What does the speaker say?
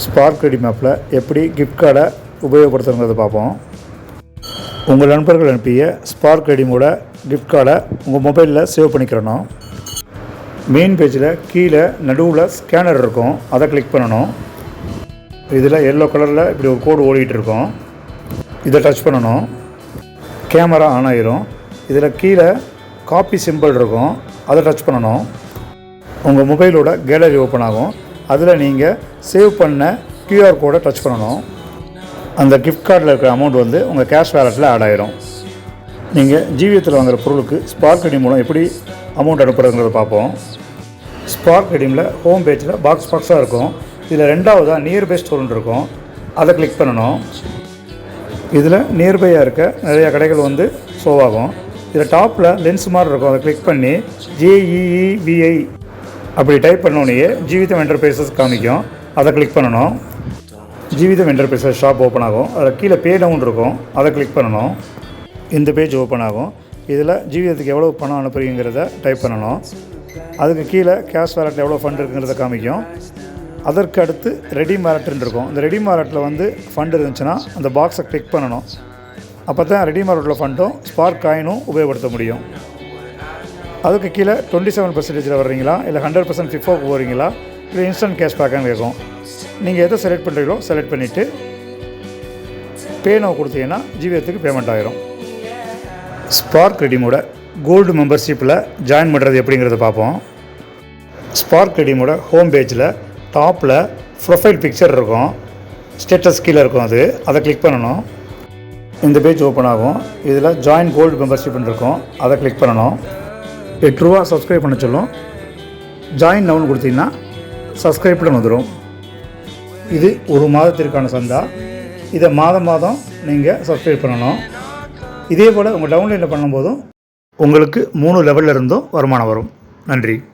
Spark ready மேப்பில் எப்படி gift கார்டை உபயோகப்படுத்துறதை பார்ப்போம். உங்கள் நண்பர்கள் அனுப்பிய ஸ்பார்க் ரெடிமோட கிஃப்ட் கார்டை உங்கள் மொபைலில் சேவ் பண்ணிக்கிறணும். மெயின் பேஜில் கீழே நடுவில் ஸ்கேனர் இருக்கும், அதை கிளிக் பண்ணணும். இதில் எல்லோ கலரில் இப்படி ஒரு கோடு ஓடிட்டு இருக்கும், இதை டச் பண்ணணும். கேமரா ஆன் ஆகிரும். இதில் கீழே காப்பி சிம்பிள் இருக்கும், அதை டச் பண்ணணும். உங்கள் மொபைலோட கேலரி ஓப்பன் ஆகும். அதில் நீங்கள் சேவ் பண்ண QR கோடை டச் பண்ணணும். அந்த கிஃப்ட் கார்டில் இருக்கிற அமௌண்ட் வந்து உங்கள் கேஷ் வேலெட்டில் ஆட் ஆகிரும். நீங்கள் ஜிவியத்தில் வாங்குகிற பொருளுக்கு ஸ்பார்க் ரெடி மூலம் எப்படி அமௌண்ட் அனுப்புறதுங்கிறத பார்ப்போம். ஸ்பார்க் ரெடிமில் ஹோம் பேஜில் பாக்ஸாக இருக்கும். இதில் ரெண்டாவதாக நியர்பை ஸ்டோர்னு இருக்கும், அதை கிளிக் பண்ணணும். இதில் நியர்பையாக இருக்க நிறையா கடைகள் வந்து ஷோ ஆகும். இதில் டாப்பில் லென்ஸ் மாதிரி இருக்கும், அதை கிளிக் பண்ணி JEEVI அப்படி டைப் பண்ணோடனே ஜீவிதம் என்டர்பிரைசஸ் காமிக்கும், அதை கிளிக் பண்ணணும். ஜீவிதம் என்டர்பிரைசஸ் ஷாப் ஓப்பன் ஆகும். அதில் கீழே பே டவுன் இருக்கும், அதை கிளிக் பண்ணணும். இந்த பேஜ் ஓப்பன் ஆகும். இதில் ஜீவிதத்துக்கு எவ்வளோ பணம் அனுப்புறீங்கிறத டைப் பண்ணணும். அதுக்கு கீழே கேஷ் வேலெட்டில் எவ்வளோ ஃபண்ட் இருக்குங்கிறத காமிக்கும். அதற்கு அடுத்து ரெடி மேலட்னு இருக்கும். இந்த ரெடி மேலட்டில் வந்து ஃபண்ட் இருந்துச்சுன்னா அந்த பாக்ஸை கிளிக் பண்ணணும். அப்போ தான் ரெடி மேலட்டில் ஃபண்டும் ஸ்பார்க் காயினும் உபயோகப்படுத்த முடியும். அதுக்கு கீழே 27% வர்றீங்களா, இல்லை 100% ஃபிஃபோக்கு போகிறீங்களா, இல்லை இன்ஸ்டன்ட் கேஷ் பேக்கான்னு கேட்கும். நீங்கள் எதை செலக்ட் பண்ணுறீங்களோ செலக்ட் பண்ணிவிட்டு பே நோ கொடுத்தீங்கன்னா ஜிவியத்துக்கு பேமெண்ட் ஆகிரும். ஸ்பார்க் ரெடிமோட கோல்டு மெம்பர்ஷிப்பில் ஜாயின் பண்ணுறது எப்படிங்கிறத பார்ப்போம். ஸ்பார்க் ரெடிமோட ஹோம் பேஜில் டாப்பில் ப்ரொஃபைல் பிக்சர் இருக்கும், ஸ்டேட்டஸ் கீழே இருக்கும், அதை கிளிக் பண்ணணும். இந்த பேஜ் ஓப்பன் ஆகும். இதில் ஜாயின் கோல்டு மெம்பர்ஷிப்னு இருக்கும், அதை கிளிக் பண்ணணும். 8 ரூபா சப்ஸ்கிரைப் பண்ண சொல்லும். ஜாயின் நவுன் கொடுத்தீங்கன்னா சப்ஸ்கிரைப்டன் வந்துடும். இது ஒரு மாதத்திற்கான சந்தா. இதை மாதம் நீங்கள் சப்ஸ்கிரைப் பண்ணணும். இதே போல் உங்கள் டவுன்லைனில் பண்ணும்போதும் உங்களுக்கு 3 லெவலில் இருந்தும் வருமானம் வரும். நன்றி.